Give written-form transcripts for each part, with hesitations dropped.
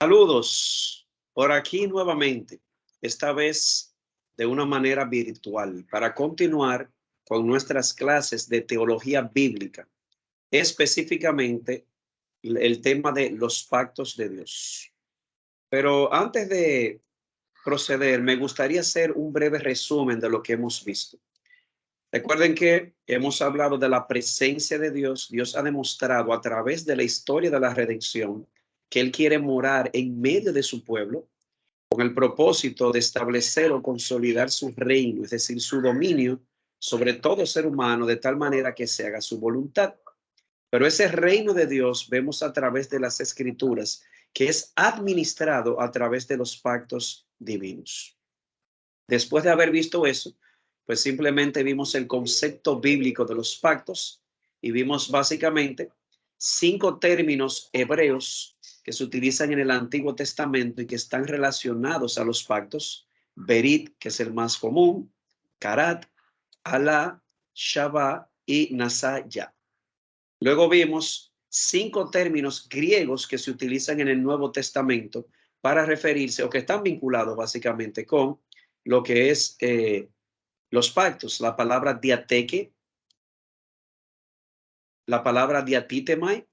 Saludos por aquí nuevamente, esta vez de una manera virtual, para continuar con nuestras clases de teología bíblica, específicamente el tema de los pactos de Dios. Pero antes de proceder, me gustaría hacer un breve resumen de lo que hemos visto. Recuerden que hemos hablado de la presencia de Dios. Dios ha demostrado a través de la historia de la redención que Él quiere morar en medio de su pueblo con el propósito de establecer o consolidar su reino, es decir, su dominio sobre todo ser humano, de tal manera que se haga su voluntad. Pero ese reino de Dios vemos a través de las escrituras, que es administrado a través de los pactos divinos. Después de haber visto eso, pues simplemente vimos el concepto bíblico de los pactos y vimos básicamente 5 términos hebreos que se utilizan en el Antiguo Testamento y que están relacionados a los pactos. Berit, que es el más común, Karat, Alá, Shabbat y Nasaya. Luego vimos 5 términos griegos que se utilizan en el Nuevo Testamento para referirse o que están vinculados básicamente con lo que es los pactos. La palabra diateque, la palabra diatitemai,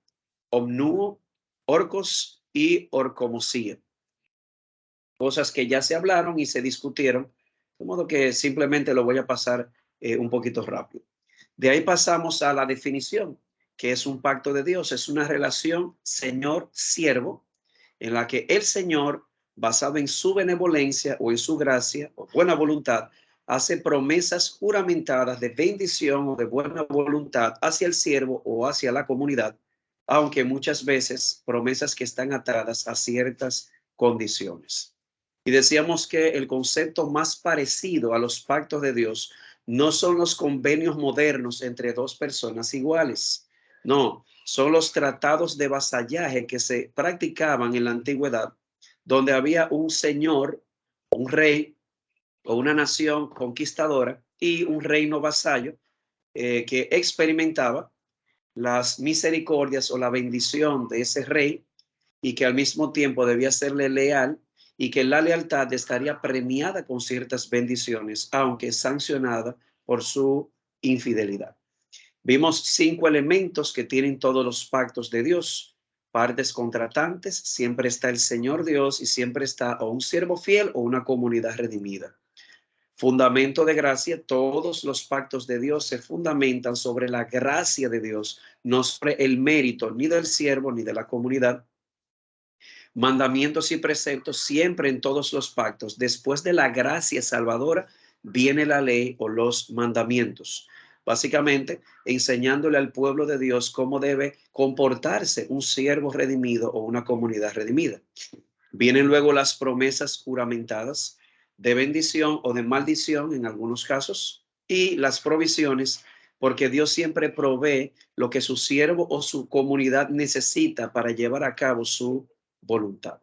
omnuo, orcos y orcomosía. Cosas que ya se hablaron y se discutieron, de modo que simplemente lo voy a pasar un poquito rápido. De ahí pasamos a la definición, que es un pacto de Dios. Es una relación Señor-siervo en la que el Señor, basado en su benevolencia o en su gracia o buena voluntad, hace promesas juramentadas de bendición o de buena voluntad hacia el siervo o hacia la comunidad, aunque muchas veces promesas que están atadas a ciertas condiciones. Y decíamos que el concepto más parecido a los pactos de Dios no son los convenios modernos entre dos personas iguales. No, son los tratados de vasallaje que se practicaban en la antigüedad, donde había un señor, un rey o una nación conquistadora y un reino vasallo que experimentaba las misericordias o la bendición de ese rey y que al mismo tiempo debía serle leal y que la lealtad estaría premiada con ciertas bendiciones, aunque sancionada por su infidelidad. Vimos 5 elementos que tienen todos los pactos de Dios. Partes contratantes, siempre está el Señor Dios y siempre está o un siervo fiel o una comunidad redimida. Fundamento de gracia, todos los pactos de Dios se fundamentan sobre la gracia de Dios, no sobre el mérito ni del siervo ni de la comunidad. Mandamientos y preceptos siempre en todos los pactos. Después de la gracia salvadora viene la ley o los mandamientos. Básicamente enseñándole al pueblo de Dios cómo debe comportarse un siervo redimido o una comunidad redimida. Vienen luego las promesas juramentadas de bendición o de maldición en algunos casos y las provisiones, porque Dios siempre provee lo que su siervo o su comunidad necesita para llevar a cabo su voluntad.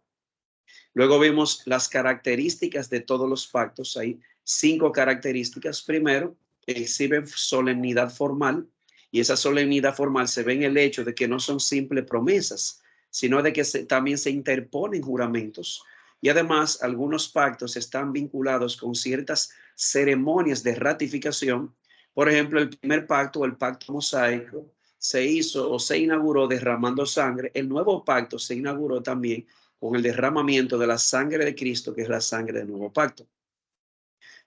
Luego vimos las características de todos los pactos. Hay 5 características. Primero, exhiben solemnidad formal, y esa solemnidad formal se ve en el hecho de que no son simples promesas, sino de que también se interponen juramentos. Y además, algunos pactos están vinculados con ciertas ceremonias de ratificación. Por ejemplo, el primer pacto, el pacto mosaico, se hizo o se inauguró derramando sangre. El nuevo pacto se inauguró también con el derramamiento de la sangre de Cristo, que es la sangre del nuevo pacto.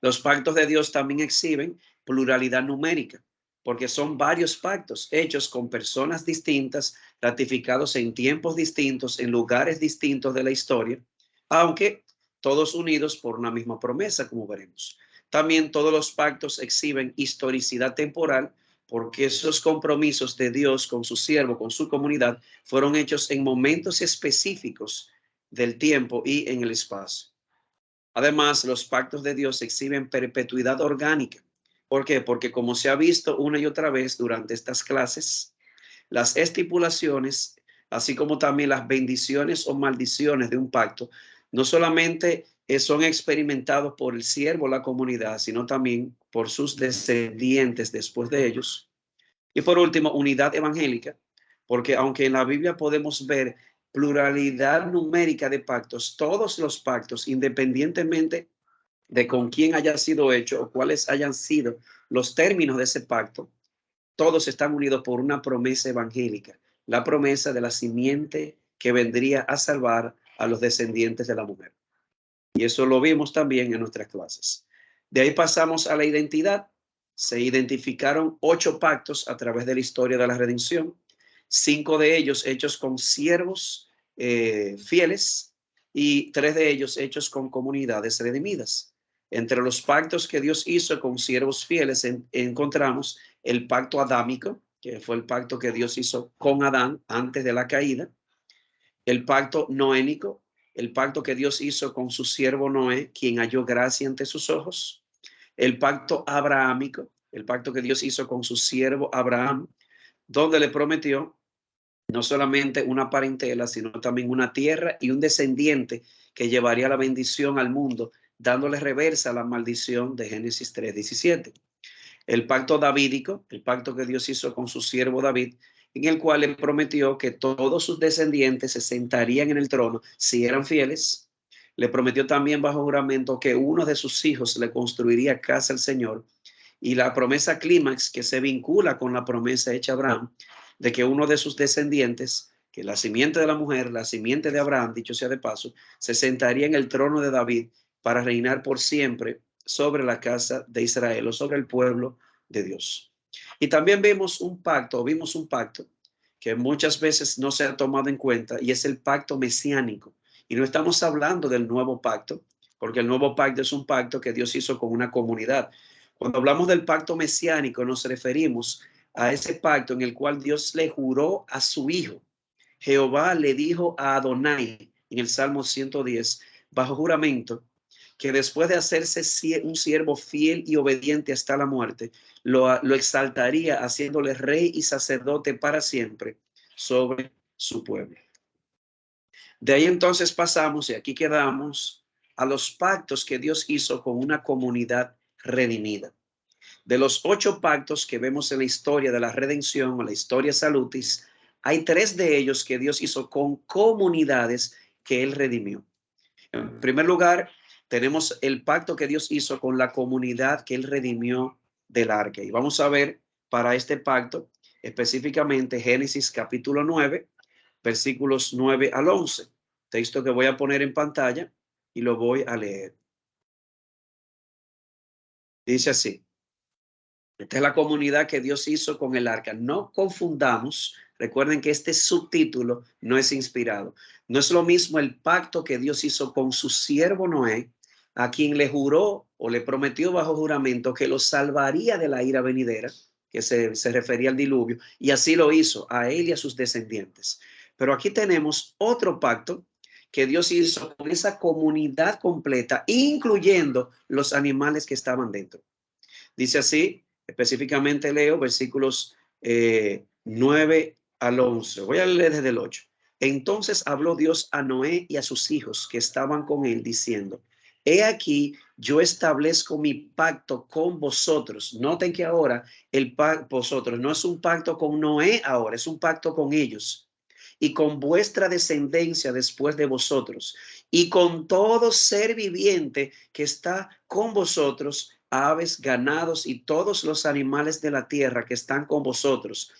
Los pactos de Dios también exhiben pluralidad numérica, porque son varios pactos hechos con personas distintas, ratificados en tiempos distintos, en lugares distintos de la historia, aunque todos unidos por una misma promesa, como veremos. También todos los pactos exhiben historicidad temporal, porque esos compromisos de Dios con su siervo, con su comunidad, fueron hechos en momentos específicos del tiempo y en el espacio. Además, los pactos de Dios exhiben perpetuidad orgánica. ¿Por qué? Porque como se ha visto una y otra vez durante estas clases, las estipulaciones, así como también las bendiciones o maldiciones de un pacto, no solamente son experimentados por el siervo o la comunidad, sino también por sus descendientes después de ellos. Y por último, unidad evangélica, porque aunque en la Biblia podemos ver pluralidad numérica de pactos, todos los pactos, independientemente de con quién haya sido hecho o cuáles hayan sido los términos de ese pacto, todos están unidos por una promesa evangélica, la promesa de la simiente que vendría a salvar a los descendientes de la mujer. Y eso lo vimos también en nuestras clases. De ahí pasamos a la identidad. Se identificaron 8 pactos a través de la historia de la redención, 5 de ellos hechos con siervos fieles y 3 de ellos hechos con comunidades redimidas. Entre los pactos que Dios hizo con siervos fieles encontramos el pacto adámico, que fue el pacto que Dios hizo con Adán antes de la caída, el pacto noénico, el pacto que Dios hizo con su siervo Noé, quien halló gracia ante sus ojos, el pacto abrahámico, el pacto que Dios hizo con su siervo Abraham, donde le prometió no solamente una parentela, sino también una tierra y un descendiente que llevaría la bendición al mundo, dándole reversa a la maldición de Génesis 3:17. El pacto davídico, el pacto que Dios hizo con su siervo David, en el cual le prometió que todos sus descendientes se sentarían en el trono si eran fieles. Le prometió también bajo juramento que uno de sus hijos le construiría casa al Señor. Y la promesa clímax que se vincula con la promesa hecha a Abraham, de que uno de sus descendientes, que la simiente de la mujer, la simiente de Abraham, dicho sea de paso, se sentaría en el trono de David para reinar por siempre sobre la casa de Israel o sobre el pueblo de Dios. Y también vimos un pacto que muchas veces no se ha tomado en cuenta, y es el pacto mesiánico. Y no estamos hablando del nuevo pacto, porque el nuevo pacto es un pacto que Dios hizo con una comunidad. Cuando hablamos del pacto mesiánico, nos referimos a ese pacto en el cual Dios le juró a su hijo. Jehová le dijo a Adonai en el Salmo 110, bajo juramento, que después de hacerse un siervo fiel y obediente hasta la muerte, lo exaltaría haciéndole rey y sacerdote para siempre sobre su pueblo. De ahí entonces pasamos, y aquí quedamos, a los pactos que Dios hizo con una comunidad redimida. De los 8 pactos que vemos en la historia de la redención o la historia salutis, hay 3 de ellos que Dios hizo con comunidades que Él redimió. En primer lugar, tenemos el pacto que Dios hizo con la comunidad que Él redimió del arca. Y vamos a ver para este pacto específicamente Génesis capítulo 9, versículos 9 al 11. Texto que voy a poner en pantalla y lo voy a leer. Dice así. Esta es la comunidad que Dios hizo con el arca. No confundamos. Recuerden que este subtítulo no es inspirado. No es lo mismo el pacto que Dios hizo con su siervo Noé, a quien le juró o le prometió bajo juramento que lo salvaría de la ira venidera, que se refería al diluvio, y así lo hizo a él y a sus descendientes. Pero aquí tenemos otro pacto que Dios hizo con esa comunidad completa, incluyendo los animales que estaban dentro. Dice así, específicamente leo versículos 9 al 11. Voy a leer desde el 8. Entonces habló Dios a Noé y a sus hijos que estaban con él, diciendo, he aquí, yo establezco mi pacto con vosotros. Noten que ahora el pacto vosotros no es un pacto con Noé ahora, es un pacto con ellos. Y con vuestra descendencia después de vosotros, y con todo ser viviente que está con vosotros, aves, ganados y todos los animales de la tierra que están con vosotros,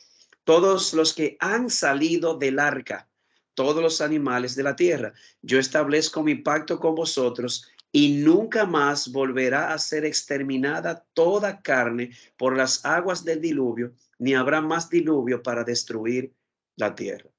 todos los que han salido del arca, todos los animales de la tierra. Yo establezco mi pacto con vosotros y nunca más volverá a ser exterminada toda carne por las aguas del diluvio, ni habrá más diluvio para destruir la tierra.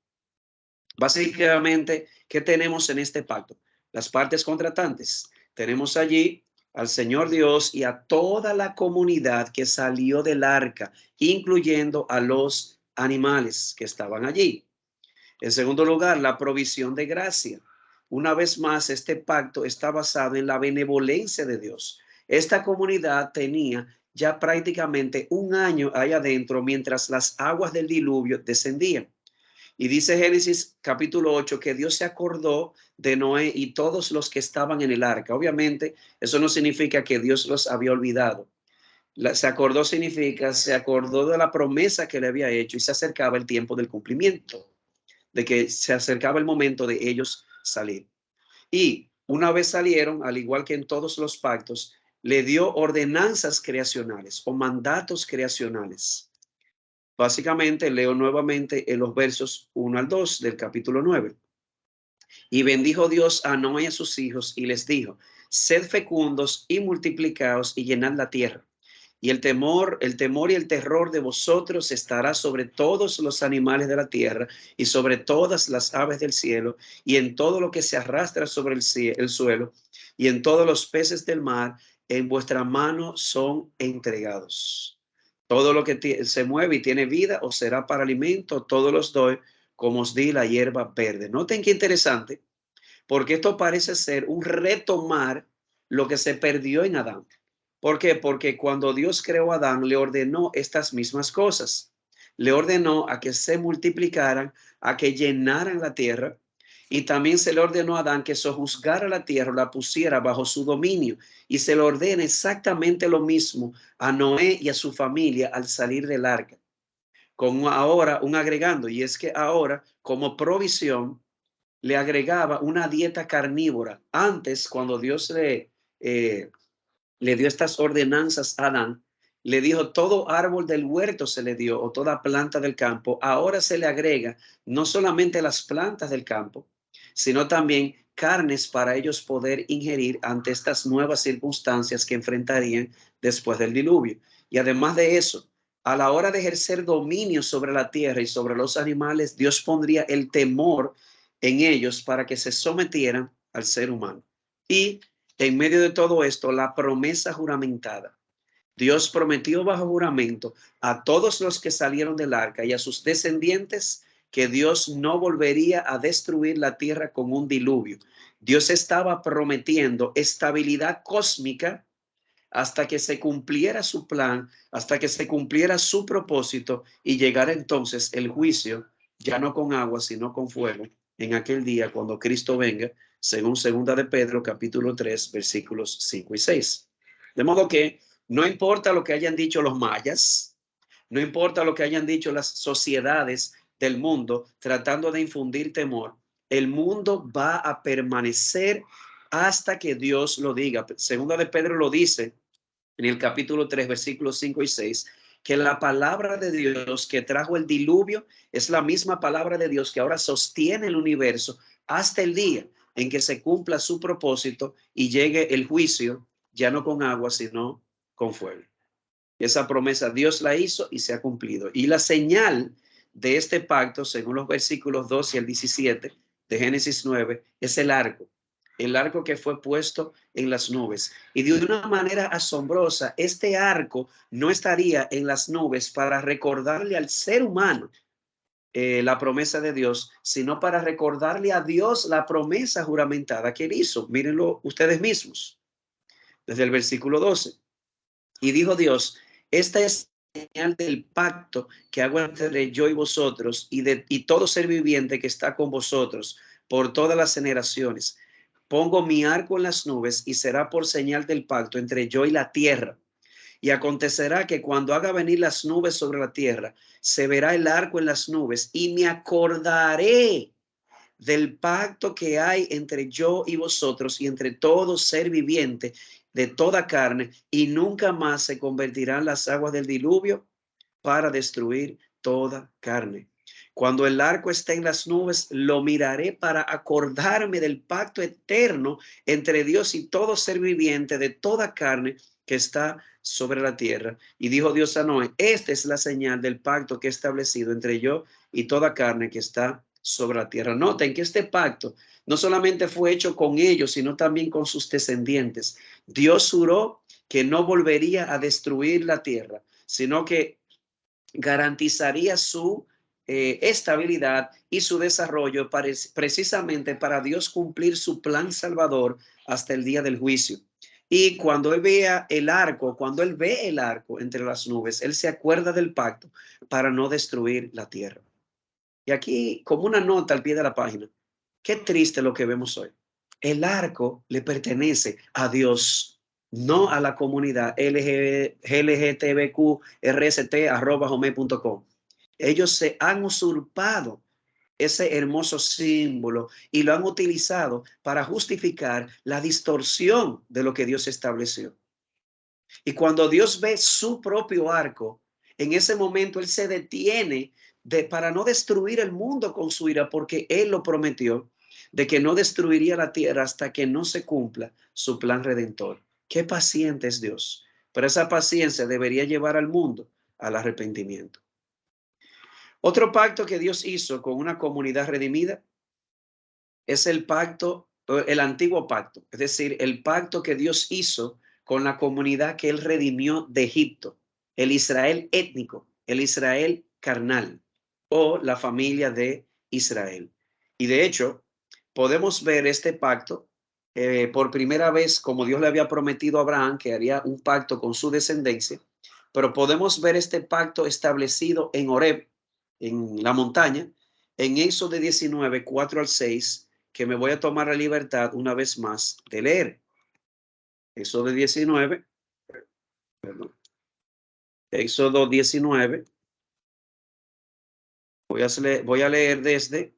Básicamente, ¿qué tenemos en este pacto? Las partes contratantes. Tenemos allí al Señor Dios y a toda la comunidad que salió del arca, incluyendo a los animales que estaban allí. En segundo lugar, la provisión de gracia. Una vez más, este pacto está basado en la benevolencia de Dios. Esta comunidad tenía ya prácticamente un año allá adentro mientras las aguas del diluvio descendían. Y dice Génesis capítulo 8 que Dios se acordó de Noé y todos los que estaban en el arca. Obviamente, eso no significa que Dios los había olvidado. Se acordó significa, se acordó de la promesa que le había hecho y se acercaba el tiempo del cumplimiento. de que se acercaba el momento de ellos salir. Y una vez salieron, al igual que en todos los pactos, le dio ordenanzas creacionales o mandatos creacionales. Básicamente, leo nuevamente en los versos 1 al 2 del capítulo 9. Y bendijo Dios a Noé y a sus hijos y les dijo: sed fecundos y multiplicaos y llenad la tierra. Y el temor y el terror de vosotros estará sobre todos los animales de la tierra y sobre todas las aves del cielo y en todo lo que se arrastra sobre el suelo y en todos los peces del mar. En vuestra mano son entregados. Todo lo que se mueve y tiene vida os será para alimento. Todos los doy como os di la hierba verde. Noten qué interesante, porque esto parece ser un retomar lo que se perdió en Adán. ¿Por qué? Porque cuando Dios creó a Adán, le ordenó estas mismas cosas. Le ordenó a que se multiplicaran, a que llenaran la tierra, y también se le ordenó a Adán que sojuzgara la tierra, la pusiera bajo su dominio, y se le ordena exactamente lo mismo a Noé y a su familia al salir del arca, con ahora un agregando, y es que ahora, como provisión, le agregaba una dieta carnívora. Antes, cuando Dios le dio estas ordenanzas a Adán, le dijo: todo árbol del huerto se le dio, o toda planta del campo. Ahora se le agrega no solamente las plantas del campo, sino también carnes para ellos poder ingerir ante estas nuevas circunstancias que enfrentarían después del diluvio. Y además de eso, a la hora de ejercer dominio sobre la tierra y sobre los animales, Dios pondría el temor en ellos para que se sometieran al ser humano. Y en medio de todo esto, la promesa juramentada. Dios prometió bajo juramento a todos los que salieron del arca y a sus descendientes que Dios no volvería a destruir la tierra con un diluvio. Dios estaba prometiendo estabilidad cósmica hasta que se cumpliera su plan, hasta que se cumpliera su propósito y llegara entonces el juicio, ya no con agua, sino con fuego, en aquel día cuando Cristo venga, según segunda de Pedro, capítulo 3, versículos 5 y 6. De modo que no importa lo que hayan dicho los mayas, no importa lo que hayan dicho las sociedades del mundo tratando de infundir temor, el mundo va a permanecer hasta que Dios lo diga. Segunda de Pedro lo dice en el capítulo 3, versículos 5 y 6, que la palabra de Dios que trajo el diluvio es la misma palabra de Dios que ahora sostiene el universo hasta el día en que se cumpla su propósito y llegue el juicio, ya no con agua, sino con fuego. Esa promesa Dios la hizo y se ha cumplido. Y la señal de este pacto, según los versículos 12 al 17 de Génesis 9, es el arco que fue puesto en las nubes. Y de una manera asombrosa, este arco no estaría en las nubes para recordarle al ser humano la promesa de Dios, sino para recordarle a Dios la promesa juramentada que él hizo. Mírenlo ustedes mismos, desde el versículo 12. Y dijo Dios: esta es la señal del pacto que hago entre yo y vosotros y todo ser viviente que está con vosotros por todas las generaciones. Pongo mi arco en las nubes y será por señal del pacto entre yo y la tierra. Y acontecerá que cuando haga venir las nubes sobre la tierra, se verá el arco en las nubes y me acordaré del pacto que hay entre yo y vosotros y entre todo ser viviente de toda carne, y nunca más se convertirán las aguas del diluvio para destruir toda carne. Cuando el arco esté en las nubes, lo miraré para acordarme del pacto eterno entre Dios y todo ser viviente de toda carne que está sobre la tierra. Y dijo Dios a Noé: esta es la señal del pacto que he establecido entre yo y toda carne que está sobre la tierra. Noten que este pacto no solamente fue hecho con ellos, sino también con sus descendientes. Dios juró que no volvería a destruir la tierra, sino que garantizaría su estabilidad y su desarrollo precisamente para Dios cumplir su plan salvador hasta el día del juicio. Y cuando él vea el arco, cuando él ve el arco entre las nubes, él se acuerda del pacto para no destruir la tierra. Y aquí, como una nota al pie de la página, qué triste lo que vemos hoy. El arco le pertenece a Dios, no a la comunidad LGTBQRST@gmail.com. Ellos se han usurpado ese hermoso símbolo y lo han utilizado para justificar la distorsión de lo que Dios estableció. Y cuando Dios ve su propio arco, en ese momento Él se detiene para no destruir el mundo con su ira, porque Él lo prometió de que no destruiría la tierra hasta que no se cumpla su plan redentor. Qué paciente es Dios. Pero esa paciencia debería llevar al mundo al arrepentimiento. Otro pacto que Dios hizo con una comunidad redimida es el pacto, el antiguo pacto, es decir, el pacto que Dios hizo con la comunidad que Él redimió de Egipto, el Israel étnico, el Israel carnal o la familia de Israel. Y de hecho, podemos ver este pacto por primera vez, como Dios le había prometido a Abraham que haría un pacto con su descendencia, pero podemos ver este pacto establecido en Horeb, en la montaña, en Éxodo 19, 4 al 6, que me voy a tomar la libertad una vez más de leer. Éxodo 19, perdón. Éxodo 19, voy a leer desde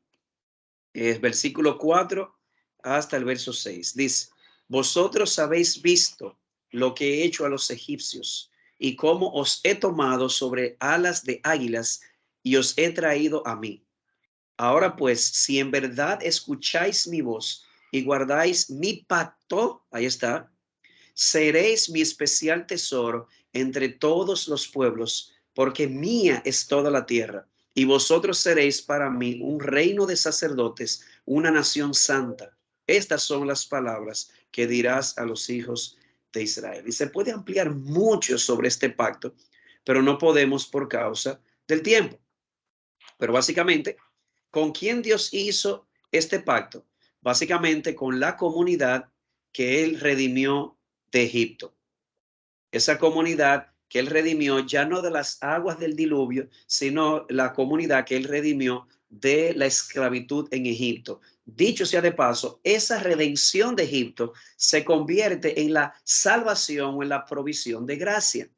el versículo 4 hasta el verso 6. Dice, vosotros habéis visto lo que he hecho a los egipcios y cómo os he tomado sobre alas de águilas y os he traído a mí. Ahora pues, si en verdad escucháis mi voz y guardáis mi pacto, ahí está, seréis mi especial tesoro entre todos los pueblos, porque mía es toda la tierra, y vosotros seréis para mí un reino de sacerdotes, una nación santa. Estas son las palabras que dirás a los hijos de Israel. Y se puede ampliar mucho sobre este pacto, pero no podemos por causa del tiempo. Pero básicamente, ¿con quién Dios hizo este pacto? Básicamente con la comunidad que Él redimió de Egipto. Esa comunidad que Él redimió ya no de las aguas del diluvio, sino la comunidad que Él redimió de la esclavitud en Egipto. Dicho sea de paso, esa redención de Egipto se convierte en la salvación o en la provisión de gracia.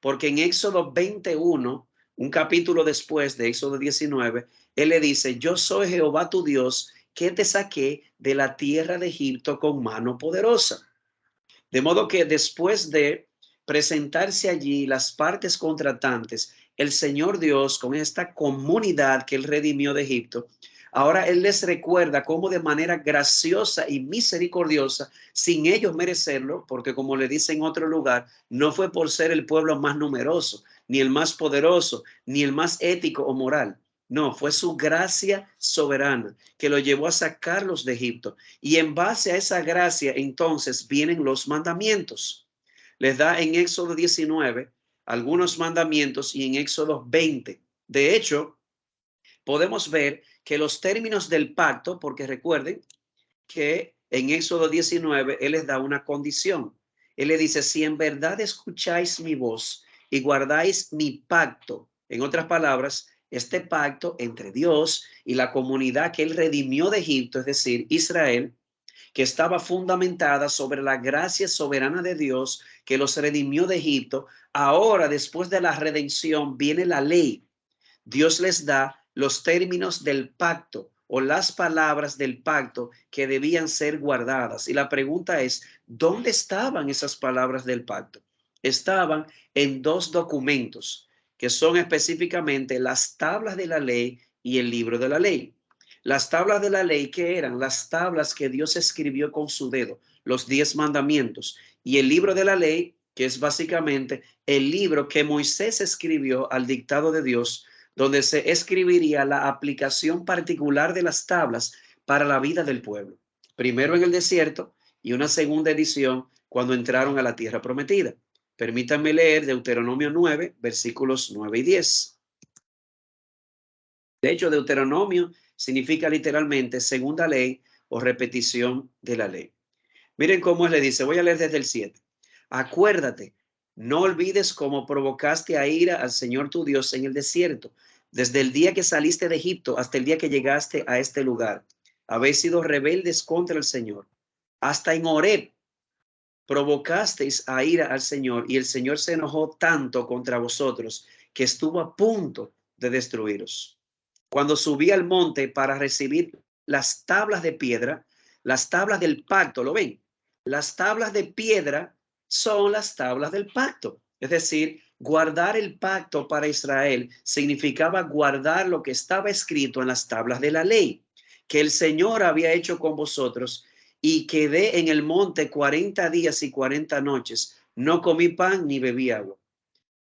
Porque en Éxodo 21, un capítulo después de Éxodo 19, Él le dice, yo soy Jehová tu Dios, que te saqué de la tierra de Egipto con mano poderosa. De modo que después de presentarse allí las partes contratantes, el Señor Dios con esta comunidad que Él redimió de Egipto, ahora Él les recuerda cómo de manera graciosa y misericordiosa, sin ellos merecerlo, porque como le dice en otro lugar, no fue por ser el pueblo más numeroso, ni el más poderoso, ni el más ético o moral. No, fue su gracia soberana que lo llevó a sacarlos de Egipto. Y en base a esa gracia, entonces vienen los mandamientos. Les da en Éxodo 19 algunos mandamientos y en Éxodo 20. De hecho, podemos ver que los términos del pacto, porque recuerden que en Éxodo 19 Él les da una condición. Él le dice, si en verdad escucháis mi voz y guardáis mi pacto, en otras palabras, este pacto entre Dios y la comunidad que Él redimió de Egipto, es decir, Israel, que estaba fundamentada sobre la gracia soberana de Dios que los redimió de Egipto. Ahora, después de la redención, viene la ley. Dios les da los términos del pacto o las palabras del pacto que debían ser guardadas. Y la pregunta es, ¿dónde estaban esas palabras del pacto? Estaban en dos documentos que son específicamente las tablas de la ley y el libro de la ley. Las tablas de la ley, ¿qué eran? Las tablas que Dios escribió con su dedo, los 10 mandamientos. Y el libro de la ley, que es básicamente el libro que Moisés escribió al dictado de Dios, donde se escribiría la aplicación particular de las tablas para la vida del pueblo. Primero en el desierto y una segunda edición cuando entraron a la tierra prometida. Permítanme leer Deuteronomio 9, versículos 9 y 10. De hecho, Deuteronomio significa literalmente segunda ley o repetición de la ley. Miren cómo él le dice, voy a leer desde el 7. Acuérdate, no olvides cómo provocaste a ira al Señor tu Dios en el desierto, desde el día que saliste de Egipto hasta el día que llegaste a este lugar. Habéis sido rebeldes contra el Señor. Hasta en Horeb provocasteis a ira al Señor y el Señor se enojó tanto contra vosotros que estuvo a punto de destruiros. cuando subí al monte para recibir las tablas de piedra, las tablas del pacto, ¿lo ven? Las tablas de piedra son las tablas del pacto. Es decir, guardar el pacto para Israel significaba guardar lo que estaba escrito en las tablas de la ley, que el Señor había hecho con vosotros, y quedé en el monte 40 días y 40 noches. No comí pan ni bebí agua.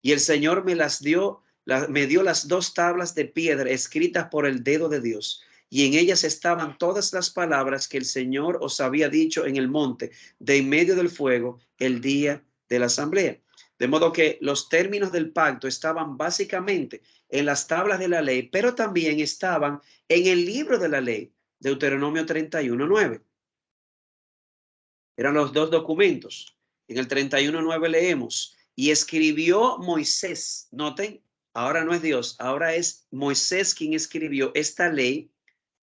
Y el Señor me las dio, me dio las dos tablas de piedra escritas por el dedo de Dios. Y en ellas estaban todas las palabras que el Señor os había dicho en el monte, de en medio del fuego, el día de la asamblea. De modo que los términos del pacto estaban básicamente en las tablas de la ley, pero también estaban en el libro de la ley, Deuteronomio 31:9. Eran los dos documentos. En el 31:9 leemos, y escribió Moisés, noten, ahora no es Dios, ahora es Moisés quien escribió esta ley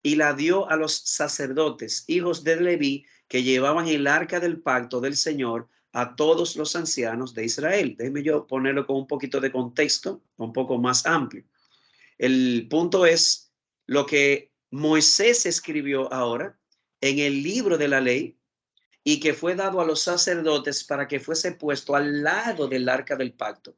y la dio a los sacerdotes, hijos de Leví, que llevaban el arca del pacto del Señor, a todos los ancianos de Israel. Déjenme yo ponerlo con un poquito de contexto, un poco más amplio. El punto es lo que Moisés escribió ahora en el libro de la ley, y que fue dado a los sacerdotes para que fuese puesto al lado del arca del pacto.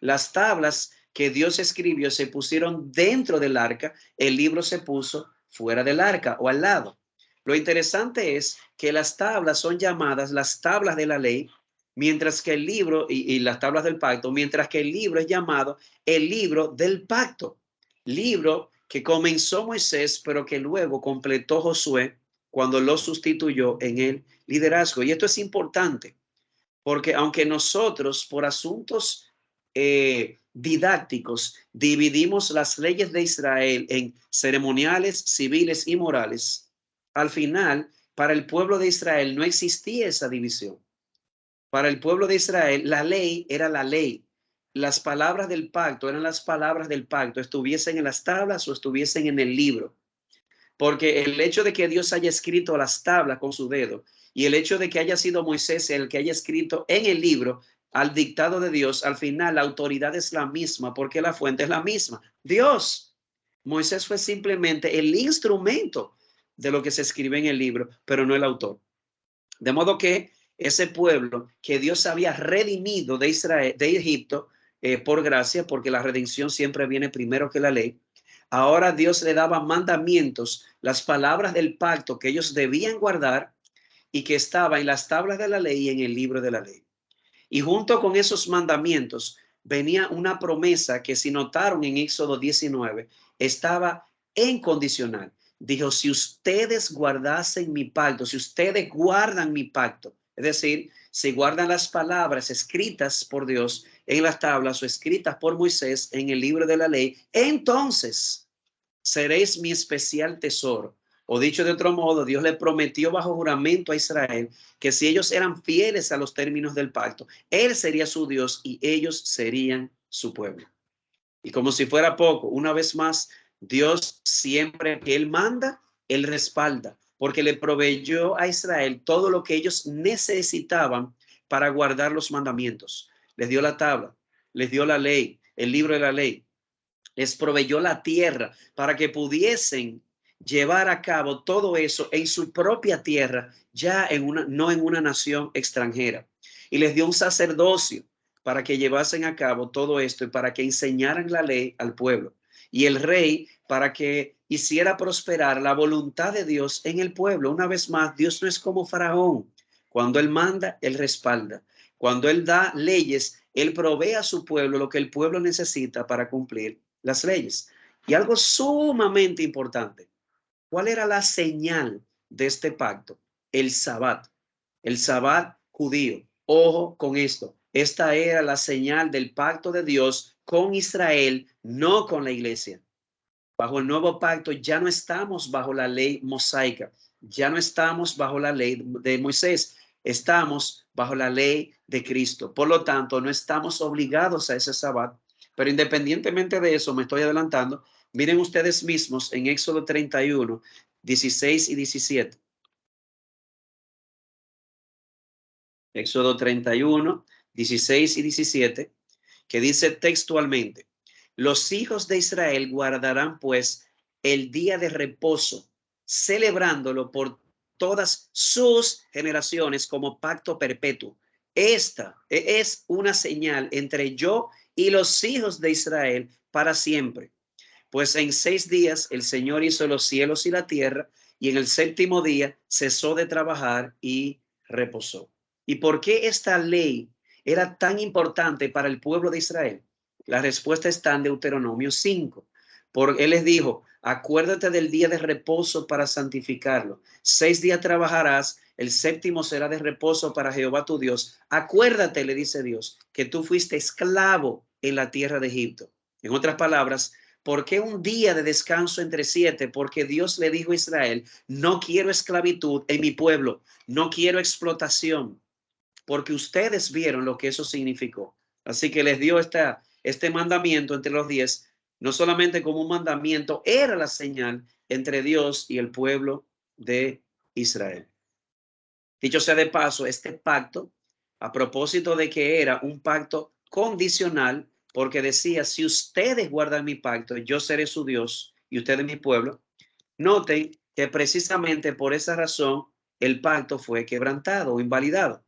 Las tablas que Dios escribió se pusieron dentro del arca, el libro se puso fuera del arca o al lado. Lo interesante es que las tablas son llamadas las tablas de la ley, mientras que el libro y las tablas del pacto, mientras que el libro es llamado el libro del pacto. Libro que comenzó Moisés, pero que luego completó Josué cuando lo sustituyó en el liderazgo. Y esto es importante, porque aunque nosotros por asuntos didácticos dividimos las leyes de Israel en ceremoniales, civiles y morales, al final, para el pueblo de Israel no existía esa división. Para el pueblo de Israel, la ley era la ley. Las palabras del pacto eran las palabras del pacto, estuviesen en las tablas o estuviesen en el libro. Porque el hecho de que Dios haya escrito las tablas con su dedo y el hecho de que haya sido Moisés el que haya escrito en el libro al dictado de Dios, al final la autoridad es la misma porque la fuente es la misma. Dios. Moisés fue simplemente el instrumento de lo que se escribe en el libro, pero no el autor. De modo que ese pueblo que Dios había redimido de Israel, de Egipto, por gracia, porque la redención siempre viene primero que la ley. Ahora Dios le daba mandamientos, las palabras del pacto que ellos debían guardar y que estaba en las tablas de la ley y en el libro de la ley. Y junto con esos mandamientos venía una promesa que, si notaron en Éxodo 19, estaba en condicional. Dijo, si ustedes guardasen mi pacto, si ustedes guardan mi pacto, es decir, si guardan las palabras escritas por Dios en las tablas o escritas por Moisés en el libro de la ley, entonces seréis mi especial tesoro. O dicho de otro modo, Dios le prometió bajo juramento a Israel que si ellos eran fieles a los términos del pacto, Él sería su Dios y ellos serían su pueblo. Y como si fuera poco, una vez más, Dios siempre que Él manda, Él respalda, porque le proveyó a Israel todo lo que ellos necesitaban para guardar los mandamientos. Les dio la tabla, les dio la ley, el libro de la ley, les proveyó la tierra para que pudiesen llevar a cabo todo eso en su propia tierra, ya en una, no en una nación extranjera. Y les dio un sacerdocio para que llevasen a cabo todo esto y para que enseñaran la ley al pueblo. Y el rey para que hiciera prosperar la voluntad de Dios en el pueblo. Una vez más, Dios no es como Faraón. Cuando él manda, él respalda. Cuando él da leyes, él provee a su pueblo lo que el pueblo necesita para cumplir las leyes. Y algo sumamente importante, ¿cuál era la señal de este pacto? El sabbat judío. Ojo con esto, esta era la señal del pacto de Dios con Israel, no con la iglesia. Bajo el nuevo pacto ya no estamos bajo la ley mosaica, ya no estamos bajo la ley de Moisés, estamos bajo la ley de Cristo. Por lo tanto, no estamos obligados a ese sabbat. Pero independientemente de eso, me estoy adelantando. Miren ustedes mismos en Éxodo 31, 16 y 17. Éxodo 31, 16 y 17, que dice textualmente: Los hijos de Israel guardarán pues el día de reposo, celebrándolo por todas sus generaciones como pacto perpetuo. Esta es una señal entre yo y los hijos de Israel para siempre. Pues en 6 días el Señor hizo los cielos y la tierra, y en el séptimo día cesó de trabajar y reposó. ¿Y por qué esta ley era tan importante para el pueblo de Israel? La respuesta está en Deuteronomio 5. Él les dijo, acuérdate del día de reposo para santificarlo. 6 días trabajarás, el séptimo será de reposo para Jehová tu Dios. Acuérdate, le dice Dios, que tú fuiste esclavo en la tierra de Egipto. En otras palabras, ¿por qué un día de descanso entre 7? Porque Dios le dijo a Israel, no quiero esclavitud en mi pueblo, no quiero explotación, porque ustedes vieron lo que eso significó. Así que les dio este mandamiento entre los 10, no solamente como un mandamiento, era la señal entre Dios y el pueblo de Israel. Dicho sea de paso, este pacto, a propósito de que era un pacto condicional, porque decía, si ustedes guardan mi pacto, yo seré su Dios y ustedes mi pueblo. Noten que precisamente por esa razón el pacto fue quebrantado o invalidado.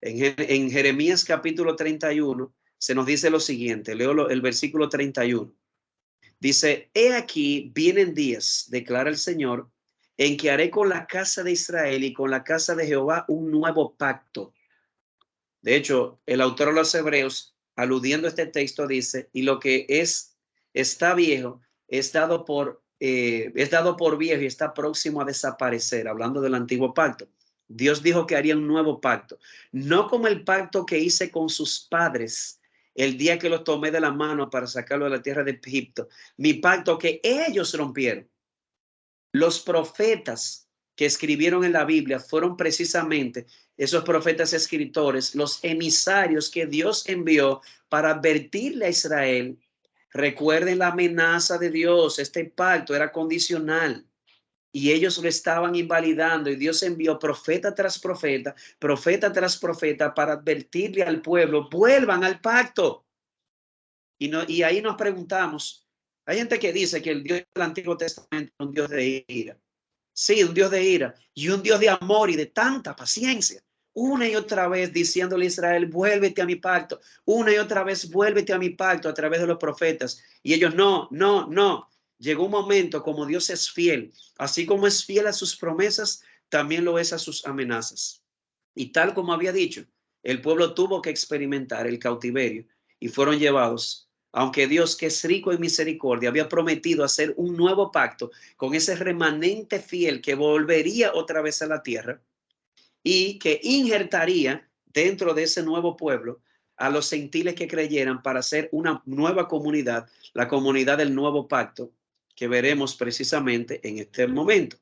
En Jeremías capítulo 31 se nos dice lo siguiente, leo el versículo 31. Dice, he aquí vienen días, declara el Señor, en que haré con la casa de Israel y con la casa de Jehová un nuevo pacto. De hecho, el autor de los Hebreos, aludiendo a este texto, dice, y lo que está viejo, es dado por viejo y está próximo a desaparecer, hablando del antiguo pacto. Dios dijo que haría un nuevo pacto, no como el pacto que hice con sus padres el día que los tomé de la mano para sacarlo de la tierra de Egipto, mi pacto que ellos rompieron. Los profetas que escribieron en la Biblia fueron precisamente esos profetas escritores, los emisarios que Dios envió para advertirle a Israel. Recuerden la amenaza de Dios, este pacto era condicional y ellos lo estaban invalidando y Dios envió profeta tras profeta para advertirle al pueblo, vuelvan al pacto. Y ahí nos preguntamos, hay gente que dice que el Dios del Antiguo Testamento es un Dios de ira. Sí, un Dios de ira y un Dios de amor y de tanta paciencia. Una y otra vez diciéndole a Israel, vuélvete a mi pacto. Una y otra vez, vuélvete a mi pacto a través de los profetas. Y ellos, no, no, no. Llegó un momento, como Dios es fiel, así como es fiel a sus promesas, también lo es a sus amenazas. Y tal como había dicho, el pueblo tuvo que experimentar el cautiverio y fueron llevados, aunque Dios, que es rico en misericordia, había prometido hacer un nuevo pacto con ese remanente fiel que volvería otra vez a la tierra y que injertaría dentro de ese nuevo pueblo a los gentiles que creyeran para hacer una nueva comunidad, la comunidad del nuevo pacto que veremos precisamente en este momento.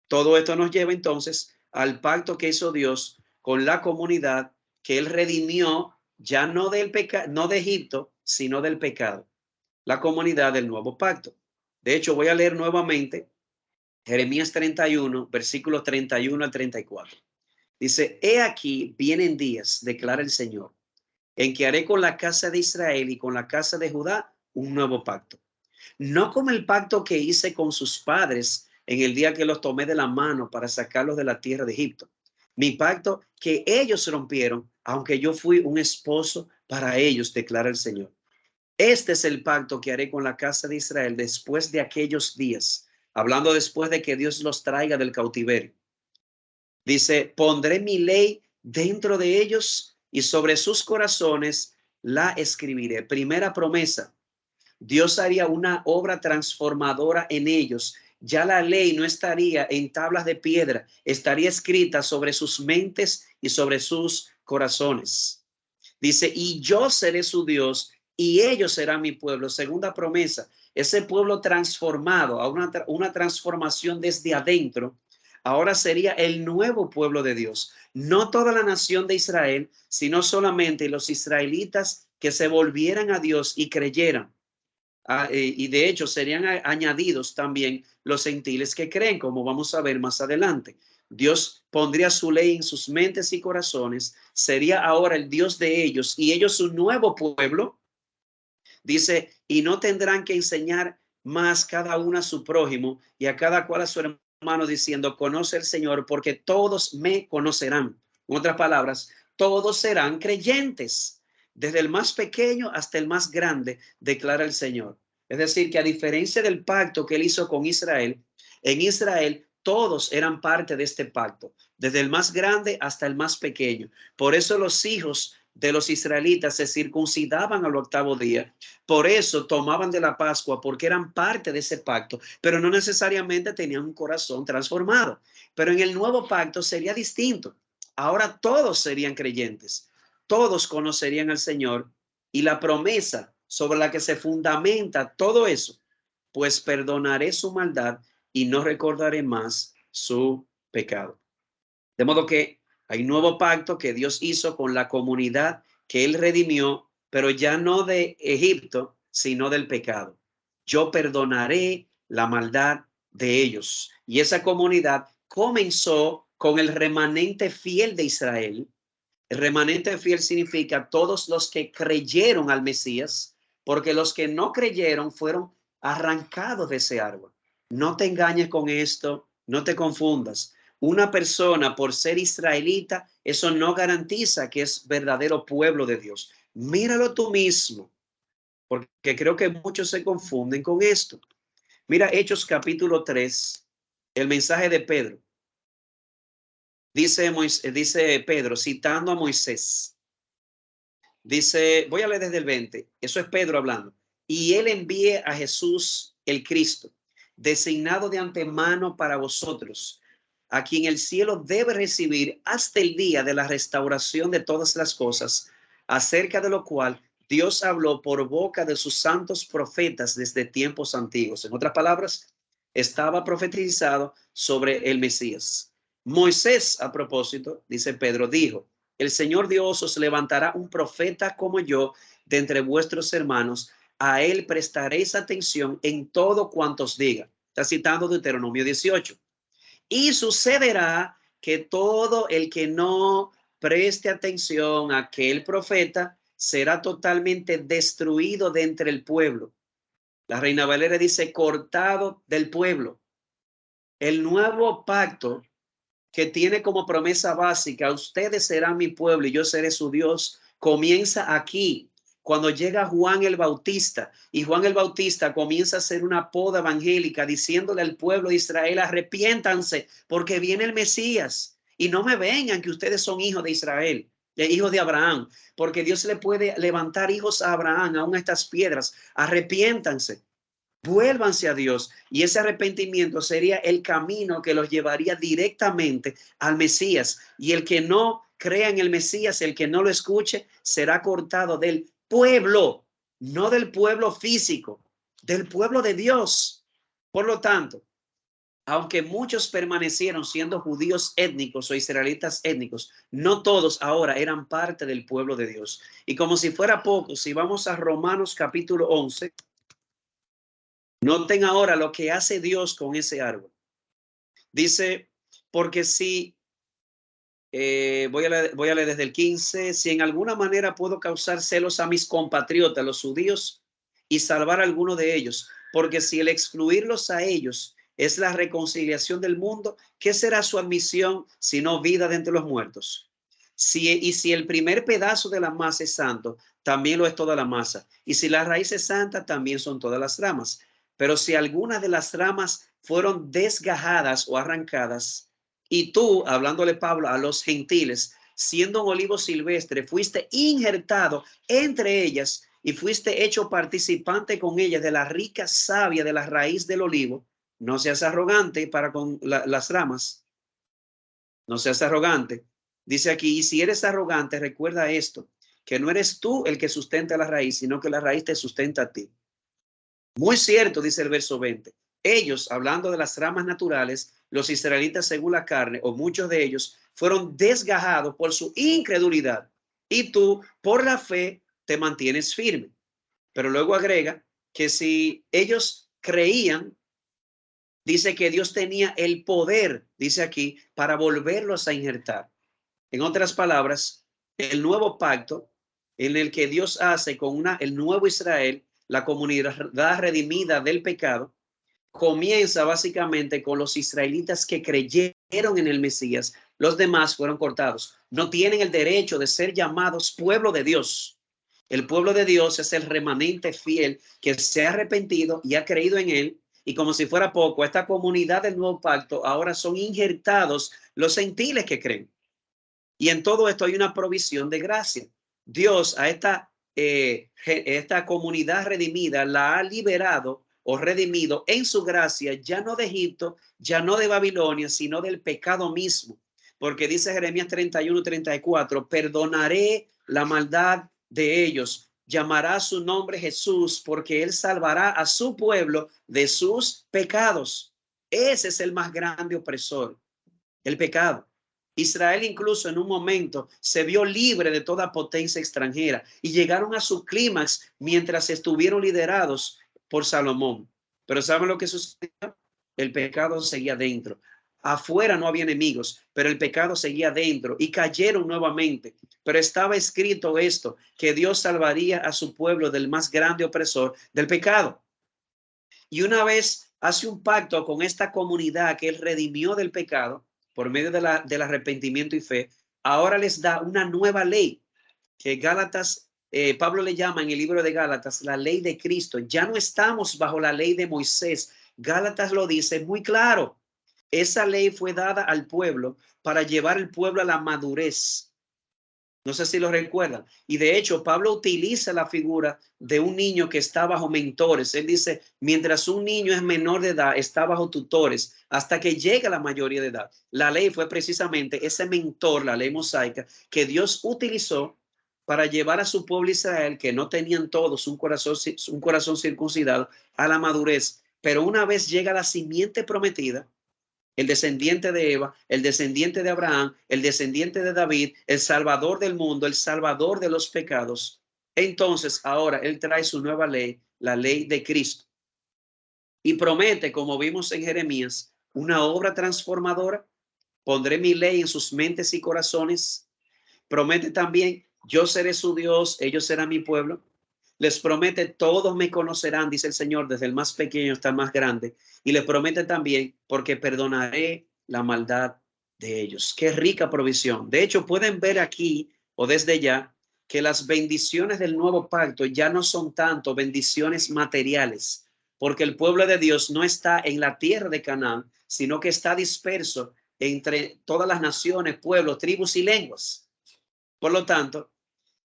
Todo esto nos lleva entonces al pacto que hizo Dios con la comunidad que él redimió ya no no de Egipto, sino del pecado, la comunidad del nuevo pacto. De hecho, voy a leer nuevamente Jeremías 31, versículos 31 al 34. Dice, he aquí vienen días, declara el Señor, en que haré con la casa de Israel y con la casa de Judá un nuevo pacto. No como el pacto que hice con sus padres en el día que los tomé de la mano para sacarlos de la tierra de Egipto. Mi pacto que ellos rompieron, aunque yo fui un esposo para ellos, declara el Señor. Este es el pacto que haré con la casa de Israel después de aquellos días, hablando después de que Dios los traiga del cautiverio. Dice, pondré mi ley dentro de ellos y sobre sus corazones la escribiré. Primera promesa. Dios haría una obra transformadora en ellos. Ya la ley no estaría en tablas de piedra, estaría escrita sobre sus mentes y sobre sus corazones. Dice, y yo seré su Dios y ellos serán mi pueblo. Segunda promesa, ese pueblo transformado a una transformación desde adentro, ahora sería el nuevo pueblo de Dios. No toda la nación de Israel, sino solamente los israelitas que se volvieran a Dios y creyeran. Y de hecho serían añadidos también los gentiles que creen, como vamos a ver más adelante. Dios pondría su ley en sus mentes y corazones, sería ahora el Dios de ellos y ellos un nuevo pueblo. Dice, y no tendrán que enseñar más cada uno a su prójimo y a cada cual a su hermano, diciendo, conoce el Señor, porque todos me conocerán. En otras palabras, todos serán creyentes, desde el más pequeño hasta el más grande, declara el Señor. Es decir, que a diferencia del pacto que él hizo con Israel, en Israel todos eran parte de este pacto, desde el más grande hasta el más pequeño. Por eso los hijos de los israelitas se circuncidaban al 8º día. Por eso tomaban de la Pascua, porque eran parte de ese pacto, pero no necesariamente tenían un corazón transformado. Pero en el nuevo pacto sería distinto. Ahora todos serían creyentes, todos conocerían al Señor, y la promesa sobre la que se fundamenta todo eso, pues perdonaré su maldad y no recordaré más su pecado. De modo que hay un nuevo pacto que Dios hizo con la comunidad que él redimió, pero ya no de Egipto, sino del pecado. Yo perdonaré la maldad de ellos. Y esa comunidad comenzó con el remanente fiel de Israel. El remanente fiel significa todos los que creyeron al Mesías, porque los que no creyeron fueron arrancados de ese árbol. No te engañes con esto, no te confundas. Una persona, por ser israelita, eso no garantiza que es verdadero pueblo de Dios. Míralo tú mismo, porque creo que muchos se confunden con esto. Mira Hechos capítulo 3, el mensaje de Pedro. Dice Pedro, citando a Moisés. Dice, voy a leer desde el 20, eso es Pedro hablando. Y él envíe a Jesús el Cristo, designado de antemano para vosotros, a quien el cielo debe recibir hasta el día de la restauración de todas las cosas, acerca de lo cual Dios habló por boca de sus santos profetas desde tiempos antiguos. En otras palabras, estaba profetizado sobre el Mesías. Moisés, a propósito, dice Pedro, dijo, el Señor Dios os levantará un profeta como yo de entre vuestros hermanos. A él prestaréis atención en todo cuanto os diga. Está citando Deuteronomio 18. Y sucederá que todo el que no preste atención a aquel profeta será totalmente destruido de entre el pueblo. La Reina Valera dice cortado del pueblo. El nuevo pacto que tiene como promesa básica, ustedes serán mi pueblo y yo seré su Dios, comienza aquí, cuando llega Juan el Bautista, y Juan el Bautista comienza a hacer una poda evangélica diciéndole al pueblo de Israel, arrepiéntanse porque viene el Mesías y no me vengan que ustedes son hijos de Israel, hijos de Abraham, porque Dios le puede levantar hijos a Abraham, aún a estas piedras, arrepiéntanse. Vuélvanse a Dios, y ese arrepentimiento sería el camino que los llevaría directamente al Mesías. Y el que no crea en el Mesías, el que no lo escuche, será cortado del pueblo, no del pueblo físico, del pueblo de Dios. Por lo tanto, aunque muchos permanecieron siendo judíos étnicos o israelitas étnicos, no todos ahora eran parte del pueblo de Dios. Y como si fuera poco, si vamos a Romanos capítulo 11, noten ahora lo que hace Dios con ese árbol. Dice, porque si, voy a leer desde el 15, si en alguna manera puedo causar celos a mis compatriotas, los judíos, y salvar a alguno de ellos, porque si el excluirlos a ellos es la reconciliación del mundo, ¿qué será su admisión sino vida de entre los muertos? Si el primer pedazo de la masa es santo, también lo es toda la masa. Y si la raíz es santa, también son todas las ramas. Pero si algunas de las ramas fueron desgajadas o arrancadas, y tú, hablándole Pablo a los gentiles, siendo un olivo silvestre, fuiste injertado entre ellas y fuiste hecho participante con ellas de la rica savia de la raíz del olivo, no seas arrogante para con las ramas, no seas arrogante. Dice aquí, y si eres arrogante, recuerda esto, que no eres tú el que sustenta la raíz, sino que la raíz te sustenta a ti. Muy cierto, dice el verso 20. Ellos, hablando de las ramas naturales, los israelitas según la carne, o muchos de ellos, fueron desgajados por su incredulidad. Y tú, por la fe, te mantienes firme. Pero luego agrega que si ellos creían, dice que Dios tenía el poder, dice aquí, para volverlos a injertar. En otras palabras, el nuevo pacto en el que Dios hace con el nuevo Israel la comunidad redimida del pecado, comienza básicamente con los israelitas que creyeron en el Mesías. Los demás fueron cortados. No tienen el derecho de ser llamados pueblo de Dios. El pueblo de Dios es el remanente fiel que se ha arrepentido y ha creído en él. Y como si fuera poco, esta comunidad del nuevo pacto ahora son injertados los gentiles que creen. Y en todo esto hay una provisión de gracia. Dios a esta comunidad redimida la ha liberado o redimido en su gracia, ya no de Egipto, ya no de Babilonia, sino del pecado mismo. Porque dice Jeremías 31:34, perdonaré la maldad de ellos, llamará su nombre Jesús, porque él salvará a su pueblo de sus pecados. Ese es el más grande opresor, el pecado. Israel incluso en un momento se vio libre de toda potencia extranjera y llegaron a su clímax mientras estuvieron liderados por Salomón. Pero ¿saben lo que sucedió? El pecado seguía dentro. Afuera no había enemigos, pero el pecado seguía dentro y cayeron nuevamente. Pero estaba escrito esto, que Dios salvaría a su pueblo del más grande opresor, del pecado. Y una vez hace un pacto con esta comunidad que él redimió del pecado, por medio del arrepentimiento y fe, ahora les da una nueva ley que Gálatas, Pablo le llama en el libro de Gálatas la ley de Cristo. Ya no estamos bajo la ley de Moisés. Gálatas lo dice muy claro. Esa ley fue dada al pueblo para llevar el pueblo a la madurez. No sé si lo recuerdan. Y de hecho, Pablo utiliza la figura de un niño que está bajo mentores. Él dice, mientras un niño es menor de edad, está bajo tutores hasta que llegue a la mayoría de edad. La ley fue precisamente ese mentor, la ley mosaica, que Dios utilizó para llevar a su pueblo Israel, que no tenían todos un corazón circuncidado, a la madurez. Pero una vez llega la simiente prometida, el descendiente de Eva, el descendiente de Abraham, el descendiente de David, el salvador del mundo, el salvador de los pecados. Entonces ahora él trae su nueva ley, la ley de Cristo. Y promete, como vimos en Jeremías, una obra transformadora. Pondré mi ley en sus mentes y corazones. Promete también, yo seré su Dios, ellos serán mi pueblo. Les promete, todos me conocerán, dice el Señor, desde el más pequeño hasta el más grande. Y les promete también, porque perdonaré la maldad de ellos. Qué rica provisión. De hecho, pueden ver aquí o desde ya que las bendiciones del nuevo pacto ya no son tanto bendiciones materiales, porque el pueblo de Dios no está en la tierra de Canaán, sino que está disperso entre todas las naciones, pueblos, tribus y lenguas. Por lo tanto,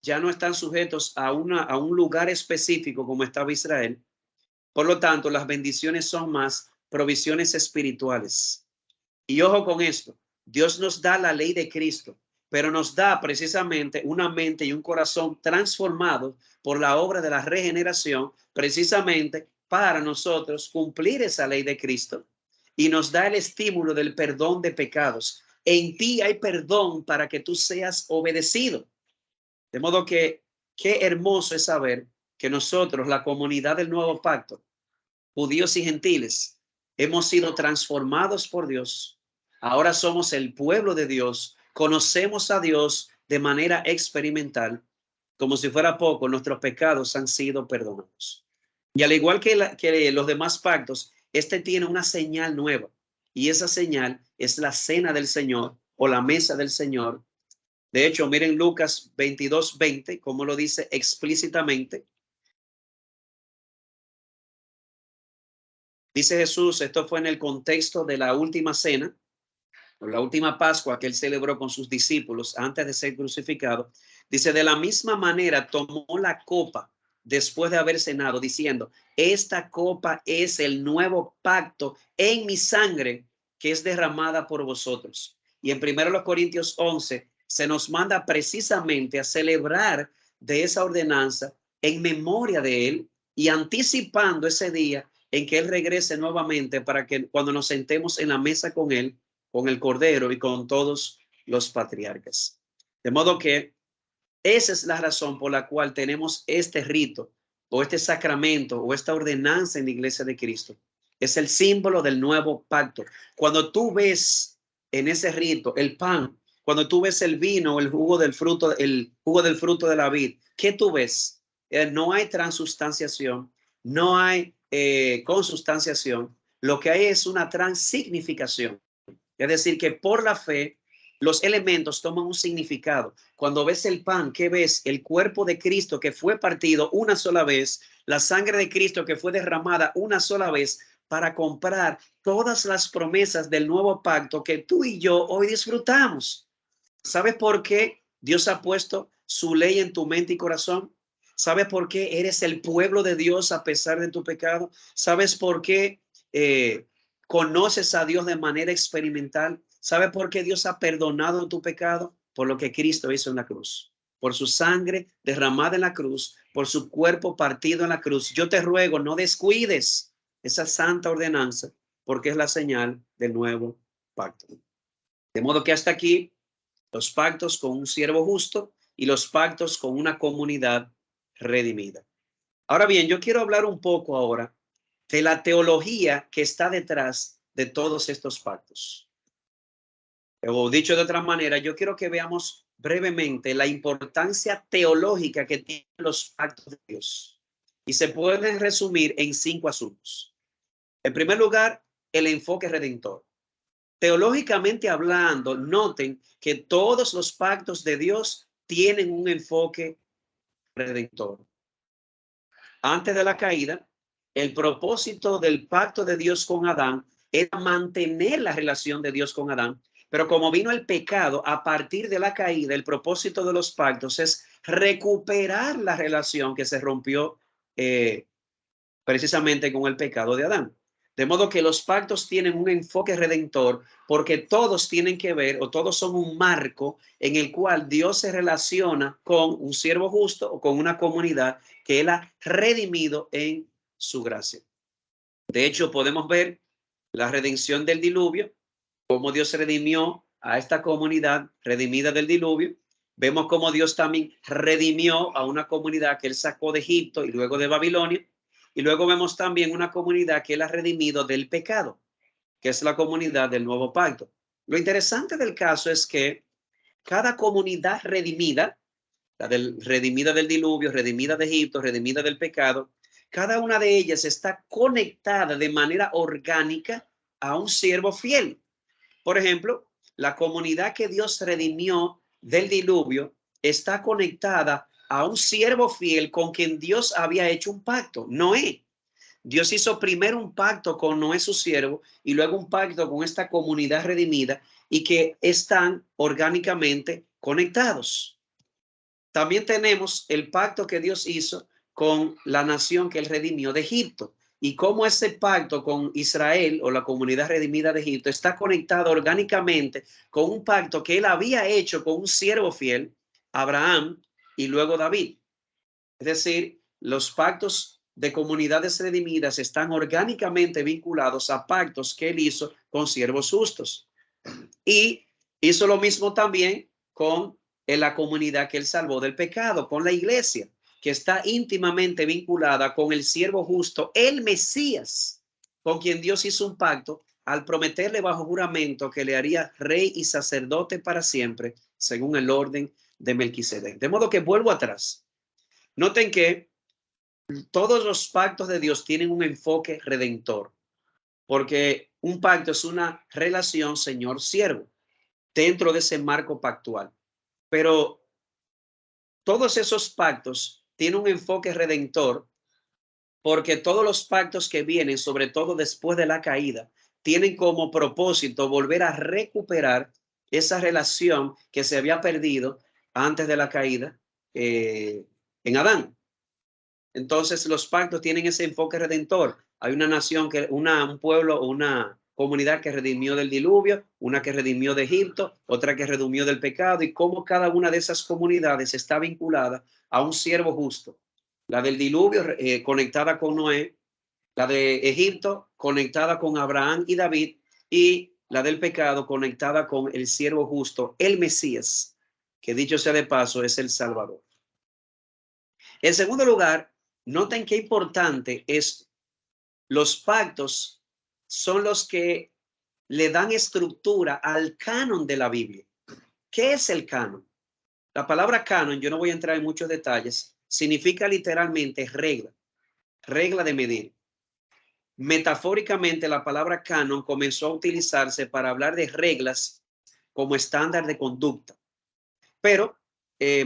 ya no están sujetos a un lugar específico como estaba Israel. Por lo tanto, las bendiciones son más provisiones espirituales. Y ojo con esto, Dios nos da la ley de Cristo, pero nos da precisamente una mente y un corazón transformado por la obra de la regeneración, precisamente para nosotros cumplir esa ley de Cristo, y nos da el estímulo del perdón de pecados. En ti hay perdón para que tú seas obedecido. De modo que qué hermoso es saber que nosotros, la comunidad del nuevo pacto, judíos y gentiles, hemos sido transformados por Dios. Ahora somos el pueblo de Dios, conocemos a Dios de manera experimental. Como si fuera poco, nuestros pecados han sido perdonados. Y al igual que los demás pactos, este tiene una señal nueva. Y esa señal es la cena del Señor o la mesa del Señor. De hecho, miren Lucas 22:20, como lo dice explícitamente. Dice Jesús, esto fue en el contexto de la última cena, o la última Pascua que él celebró con sus discípulos antes de ser crucificado. Dice, de la misma manera tomó la copa después de haber cenado, diciendo, esta copa es el nuevo pacto en mi sangre que es derramada por vosotros. Y en 1 Corintios 11 se nos manda precisamente a celebrar de esa ordenanza en memoria de él y anticipando ese día en que él regrese nuevamente para que cuando nos sentemos en la mesa con él, con el Cordero y con todos los patriarcas. De modo que esa es la razón por la cual tenemos este rito o este sacramento o esta ordenanza en la Iglesia de Cristo. Es el símbolo del nuevo pacto. Cuando tú ves en ese rito el pan, cuando tú ves el vino, el jugo del fruto de la vid, ¿qué tú ves? No hay transustanciación, no hay consustanciación, lo que hay es una transignificación. Es decir, que por la fe los elementos toman un significado. Cuando ves el pan, ¿qué ves? El cuerpo de Cristo que fue partido una sola vez, la sangre de Cristo que fue derramada una sola vez para comprar todas las promesas del nuevo pacto que tú y yo hoy disfrutamos. ¿Sabes por qué Dios ha puesto su ley en tu mente y corazón? ¿Sabes por qué eres el pueblo de Dios a pesar de tu pecado? ¿Sabes por qué conoces a Dios de manera experimental? ¿Sabes por qué Dios ha perdonado tu pecado? Por lo que Cristo hizo en la cruz, por su sangre derramada en la cruz, por su cuerpo partido en la cruz. Yo te ruego, no descuides esa santa ordenanza, porque es la señal del nuevo pacto. De modo que hasta aquí los pactos con un siervo justo y los pactos con una comunidad redimida. Ahora bien, yo quiero hablar un poco ahora de la teología que está detrás de todos estos pactos. O dicho de otra manera, yo quiero que veamos brevemente la importancia teológica que tienen los pactos de Dios. Y se pueden resumir en 5 asuntos. En primer lugar, el enfoque redentor. Teológicamente hablando, noten que todos los pactos de Dios tienen un enfoque redentor. Antes de la caída, el propósito del pacto de Dios con Adán era mantener la relación de Dios con Adán, pero como vino el pecado a partir de la caída, el propósito de los pactos es recuperar la relación que se rompió precisamente con el pecado de Adán. De modo que los pactos tienen un enfoque redentor porque todos tienen que ver o todos son un marco en el cual Dios se relaciona con un siervo justo o con una comunidad que Él ha redimido en su gracia. De hecho, podemos ver la redención del diluvio, cómo Dios redimió a esta comunidad redimida del diluvio. Vemos cómo Dios también redimió a una comunidad que Él sacó de Egipto y luego de Babilonia. Y luego vemos también una comunidad que Él ha redimido del pecado, que es la comunidad del nuevo pacto. Lo interesante del caso es que cada comunidad redimida, redimida del diluvio, redimida de Egipto, redimida del pecado, cada una de ellas está conectada de manera orgánica a un siervo fiel. Por ejemplo, la comunidad que Dios redimió del diluvio está conectada a un siervo fiel con quien Dios había hecho un pacto, Noé. Dios hizo primero un pacto con Noé, su siervo, y luego un pacto con esta comunidad redimida y que están orgánicamente conectados. También tenemos el pacto que Dios hizo con la nación que Él redimió de Egipto y cómo ese pacto con Israel o la comunidad redimida de Egipto está conectado orgánicamente con un pacto que Él había hecho con un siervo fiel, Abraham y luego David. Es decir, los pactos de comunidades redimidas están orgánicamente vinculados a pactos que Él hizo con siervos justos. Y hizo lo mismo también con la comunidad que Él salvó del pecado, con la iglesia, que está íntimamente vinculada con el siervo justo, el Mesías, con quien Dios hizo un pacto al prometerle bajo juramento que le haría rey y sacerdote para siempre, según el orden de Melquisedec. De modo que vuelvo atrás. Noten que todos los pactos de Dios tienen un enfoque redentor, porque un pacto es una relación señor-siervo dentro de ese marco pactual. Pero todos esos pactos tienen un enfoque redentor porque todos los pactos que vienen, sobre todo después de la caída, tienen como propósito volver a recuperar esa relación que se había perdido antes de la caída en Adán. Entonces los pactos tienen ese enfoque redentor. Hay una nación, un pueblo o una comunidad que redimió del diluvio, una que redimió de Egipto, otra que redimió del pecado y cómo cada una de esas comunidades está vinculada a un siervo justo. La del diluvio conectada con Noé, la de Egipto conectada con Abraham y David y la del pecado conectada con el siervo justo, el Mesías, que dicho sea de paso es el Salvador. En segundo lugar, noten qué importante es los pactos son los que le dan estructura al canon de la Biblia. ¿Qué es el canon? La palabra canon, yo no voy a entrar en muchos detalles, significa literalmente regla. regla de medir. Metafóricamente, la palabra canon comenzó a utilizarse para hablar de reglas como estándar de conducta. Pero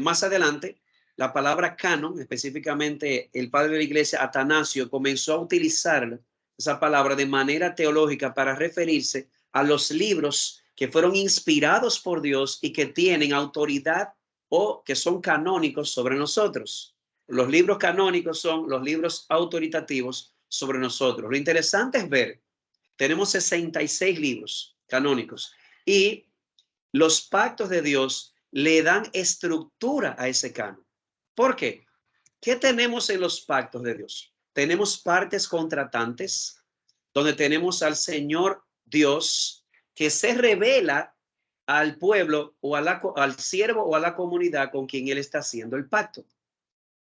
más adelante, la palabra canon, específicamente el padre de la iglesia, Atanasio, comenzó a utilizar esa palabra de manera teológica para referirse a los libros que fueron inspirados por Dios y que tienen autoridad o que son canónicos sobre nosotros. Los libros canónicos son los libros autoritativos sobre nosotros. Lo interesante es ver, tenemos 66 libros canónicos y los pactos de Dios le dan estructura a ese canon. ¿Por qué? ¿Qué tenemos en los pactos de Dios? Tenemos partes contratantes, donde tenemos al Señor Dios que se revela al pueblo o al siervo o a la comunidad con quien él está haciendo el pacto.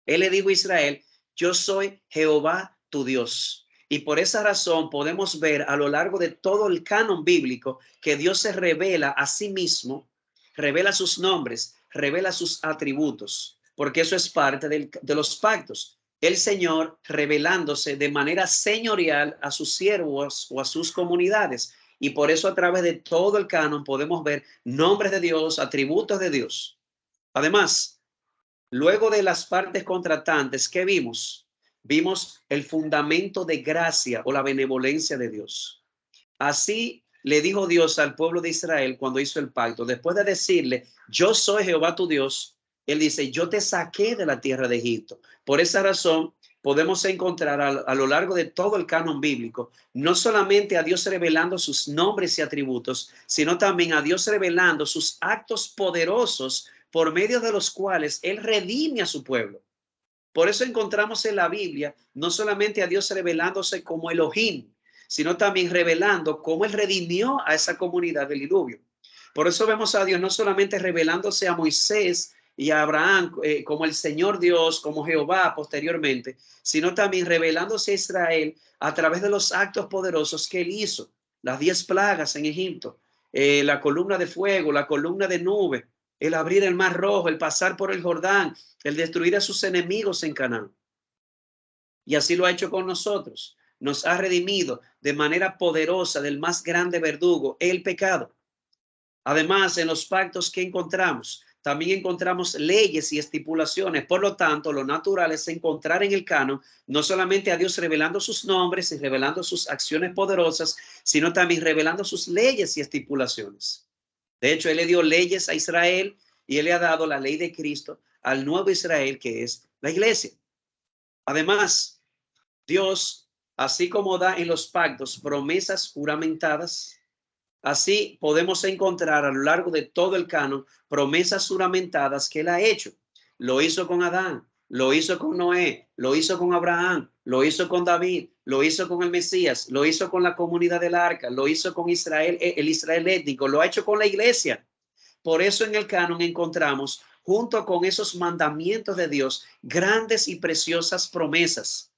Él le dijo a Israel, yo soy Jehová tu Dios. Y por esa razón podemos ver a lo largo de todo el canon bíblico que Dios se revela a sí mismo, revela sus nombres, revela sus atributos, porque eso es parte de los pactos. El Señor revelándose de manera señorial a sus siervos o a sus comunidades. Y por eso a través de todo el canon podemos ver nombres de Dios, atributos de Dios. Además, luego de las partes contratantes, ¿qué vimos? Vimos el fundamento de gracia o la benevolencia de Dios. Así le dijo Dios al pueblo de Israel cuando hizo el pacto. Después de decirle, yo soy Jehová tu Dios, él dice, yo te saqué de la tierra de Egipto. Por esa razón, podemos encontrar a lo largo de todo el canon bíblico, no solamente a Dios revelando sus nombres y atributos, sino también a Dios revelando sus actos poderosos por medio de los cuales él redime a su pueblo. Por eso encontramos en la Biblia no solamente a Dios revelándose como Elohim, sino también revelando cómo él redimió a esa comunidad del diluvio. Por eso vemos a Dios no solamente revelándose a Moisés y a Abraham como el Señor Dios, como Jehová posteriormente, sino también revelándose a Israel a través de los actos poderosos que él hizo, las 10 plagas en Egipto, la columna de fuego, la columna de nube, el abrir el mar rojo, el pasar por el Jordán, el destruir a sus enemigos en Canaán. Y así lo ha hecho con nosotros. Nos ha redimido de manera poderosa del más grande verdugo, el pecado. Además, en los pactos que encontramos, también encontramos leyes y estipulaciones. Por lo tanto, lo natural es encontrar en el canon no solamente a Dios revelando sus nombres y revelando sus acciones poderosas, sino también revelando sus leyes y estipulaciones. De hecho, él le dio leyes a Israel y él le ha dado la ley de Cristo al nuevo Israel, que es la iglesia. Además, Dios, así como da en los pactos promesas juramentadas, así podemos encontrar a lo largo de todo el canon promesas juramentadas que él ha hecho. Lo hizo con Adán, lo hizo con Noé, lo hizo con Abraham, lo hizo con David, lo hizo con el Mesías, lo hizo con la comunidad del arca, lo hizo con Israel, el Israel étnico, lo ha hecho con la iglesia. Por eso en el canon encontramos, junto con esos mandamientos de Dios, grandes y preciosas promesas.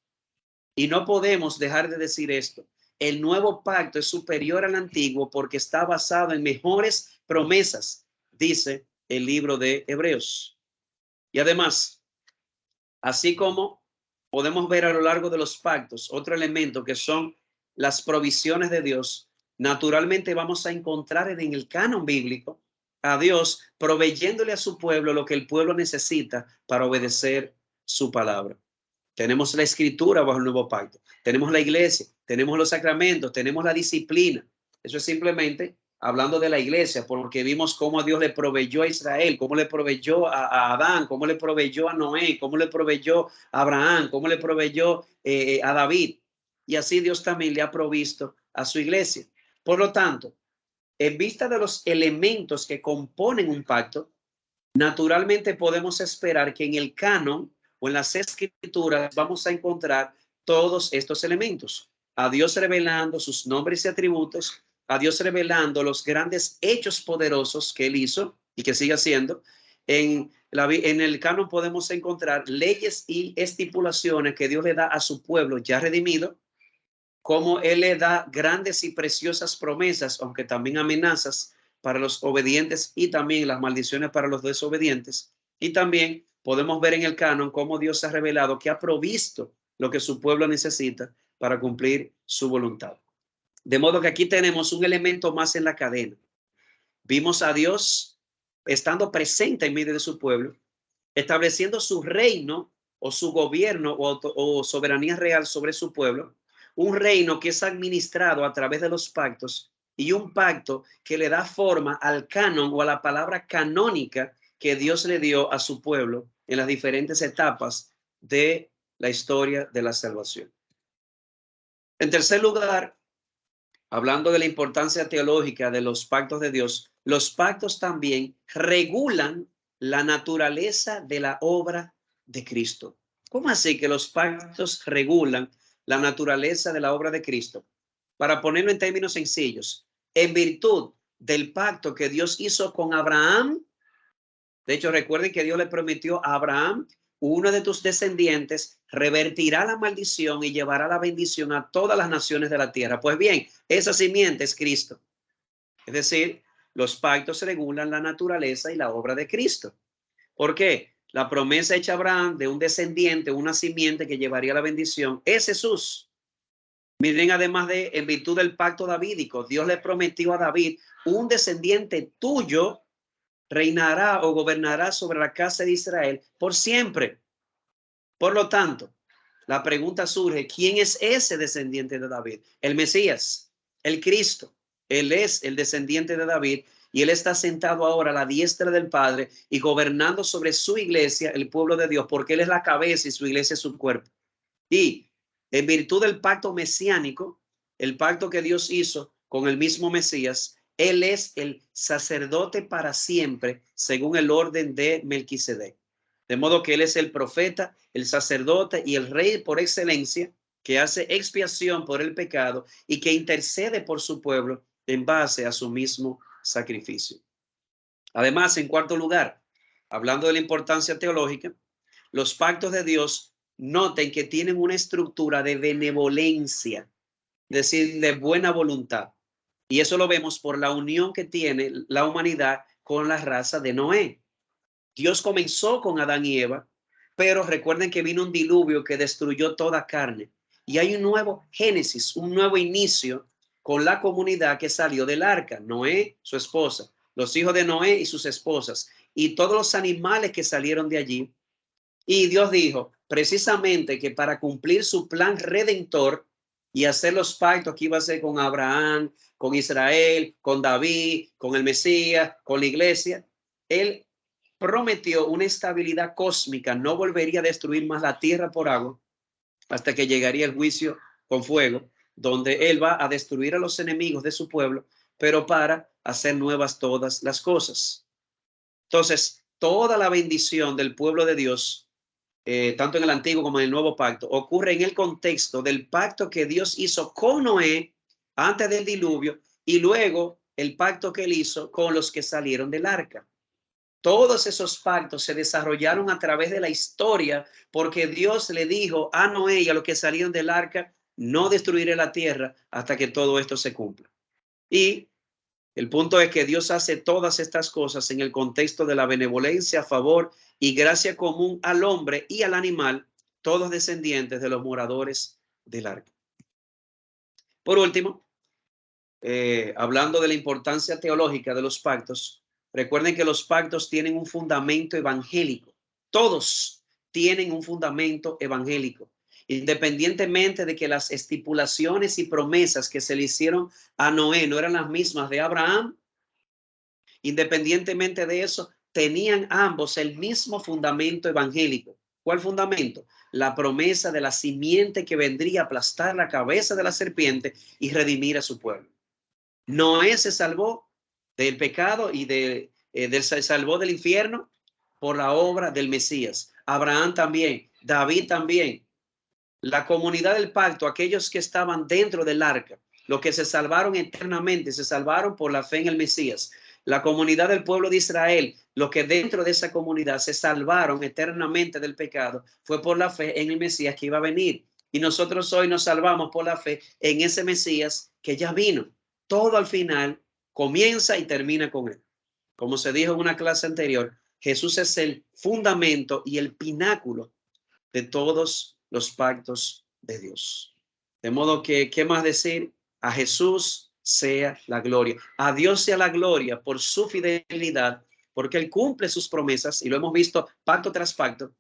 Y no podemos dejar de decir esto. El nuevo pacto es superior al antiguo porque está basado en mejores promesas, dice el libro de Hebreos. Y además, así como podemos ver a lo largo de los pactos, otro elemento que son las provisiones de Dios, naturalmente vamos a encontrar en el canon bíblico a Dios proveyéndole a su pueblo lo que el pueblo necesita para obedecer su palabra. Tenemos la escritura bajo el nuevo pacto, tenemos la iglesia, tenemos los sacramentos, tenemos la disciplina. Eso es simplemente hablando de la iglesia, porque vimos cómo Dios le proveyó a Israel, cómo le proveyó a Adán, cómo le proveyó a Noé, cómo le proveyó a Abraham, cómo le proveyó a David. Y así Dios también le ha provisto a su iglesia. Por lo tanto, en vista de los elementos que componen un pacto, naturalmente podemos esperar que en el canon o en las escrituras vamos a encontrar todos estos elementos. A Dios revelando sus nombres y atributos, a Dios revelando los grandes hechos poderosos que él hizo y que sigue haciendo. En el canon podemos encontrar leyes y estipulaciones que Dios le da a su pueblo ya redimido, como él le da grandes y preciosas promesas, aunque también amenazas para los obedientes y también las maldiciones para los desobedientes. Y también podemos ver en el canon cómo Dios ha revelado que ha provisto lo que su pueblo necesita para cumplir su voluntad. De modo que aquí tenemos un elemento más en la cadena. Vimos a Dios estando presente en medio de su pueblo, estableciendo su reino o su gobierno o soberanía real sobre su pueblo, un reino que es administrado a través de los pactos y un pacto que le da forma al canon o a la palabra canónica que Dios le dio a su pueblo en las diferentes etapas de la historia de la salvación. En tercer lugar, hablando de la importancia teológica de los pactos de Dios, los pactos también regulan la naturaleza de la obra de Cristo. ¿Cómo así que los pactos regulan la naturaleza de la obra de Cristo? Para ponerlo en términos sencillos, en virtud del pacto que Dios hizo con Abraham, de hecho recuerden que Dios le prometió a Abraham: uno de tus descendientes revertirá la maldición y llevará la bendición a todas las naciones de la tierra. Pues bien, esa simiente es Cristo. Es decir, los pactos regulan la naturaleza y la obra de Cristo. ¿Por qué? La promesa hecha a Abraham de un descendiente, una simiente que llevaría la bendición, es Jesús. Miren, además de, en virtud del pacto davídico, Dios le prometió a David: un descendiente tuyo reinará o gobernará sobre la casa de Israel por siempre. Por lo tanto, la pregunta surge: ¿quién es ese descendiente de David? El Mesías, el Cristo. Él es el descendiente de David y él está sentado ahora a la diestra del Padre y gobernando sobre su iglesia, el pueblo de Dios, porque él es la cabeza y su iglesia es su cuerpo. Y en virtud del pacto mesiánico, el pacto que Dios hizo con el mismo Mesías, él es el sacerdote para siempre, según el orden de Melquisedec. De modo que él es el profeta, el sacerdote y el rey por excelencia, que hace expiación por el pecado y que intercede por su pueblo en base a su mismo sacrificio. Además, en cuarto lugar, hablando de la importancia teológica, los pactos de Dios, noten que tienen una estructura de benevolencia, es decir, de buena voluntad. Y eso lo vemos por la unión que tiene la humanidad con la raza de Noé. Dios comenzó con Adán y Eva, pero recuerden que vino un diluvio que destruyó toda carne. Y hay un nuevo Génesis, un nuevo inicio con la comunidad que salió del arca: Noé, su esposa, los hijos de Noé y sus esposas, y todos los animales que salieron de allí. Y Dios dijo precisamente que para cumplir su plan redentor y hacer los pactos que iba a hacer con Abraham, con Israel, con David, con el Mesías, con la iglesia, él prometió una estabilidad cósmica. No volvería a destruir más la tierra por agua hasta que llegaría el juicio con fuego, donde él va a destruir a los enemigos de su pueblo, pero para hacer nuevas todas las cosas. Entonces, toda la bendición del pueblo de Dios, tanto en el antiguo como en el nuevo pacto, ocurre en el contexto del pacto que Dios hizo con Noé antes del diluvio y luego el pacto que él hizo con los que salieron del arca. Todos esos pactos se desarrollaron a través de la historia porque Dios le dijo a Noé y a los que salieron del arca: no destruiré la tierra hasta que todo esto se cumpla. Y el punto es que Dios hace todas estas cosas en el contexto de la benevolencia, favor y gracia común al hombre y al animal, todos descendientes de los moradores del arca. Por último, hablando de la importancia teológica de los pactos, recuerden que los pactos tienen un fundamento evangélico. Todos tienen un fundamento evangélico, independientemente de que las estipulaciones y promesas que se le hicieron a Noé no eran las mismas de Abraham. Independientemente de eso, tenían ambos el mismo fundamento evangélico. ¿Cuál fundamento? La promesa de la simiente que vendría a aplastar la cabeza de la serpiente y redimir a su pueblo. Noé se salvó del pecado y se salvó del infierno por la obra del Mesías. Abraham también, David también. La comunidad del pacto, aquellos que estaban dentro del arca, los que se salvaron eternamente, se salvaron por la fe en el Mesías. La comunidad del pueblo de Israel, los que dentro de esa comunidad se salvaron eternamente del pecado, fue por la fe en el Mesías que iba a venir. Y nosotros hoy nos salvamos por la fe en ese Mesías que ya vino. Todo al final comienza y termina con él. Como se dijo en una clase anterior, Jesús es el fundamento y el pináculo de todos los pactos de Dios. De modo que, ¿qué más decir? A Jesús sea la gloria. A Dios sea la gloria por su fidelidad, porque Él cumple sus promesas, y lo hemos visto pacto tras pacto.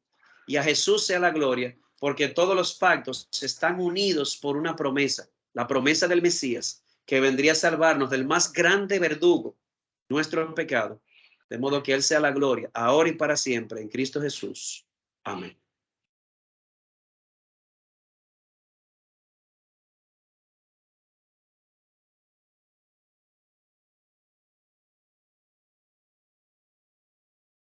Y a Jesús sea la gloria, porque todos los pactos están unidos por una promesa, la promesa del Mesías, que vendría a salvarnos del más grande verdugo, nuestro pecado. De modo que Él sea la gloria, ahora y para siempre, en Cristo Jesús. Amén.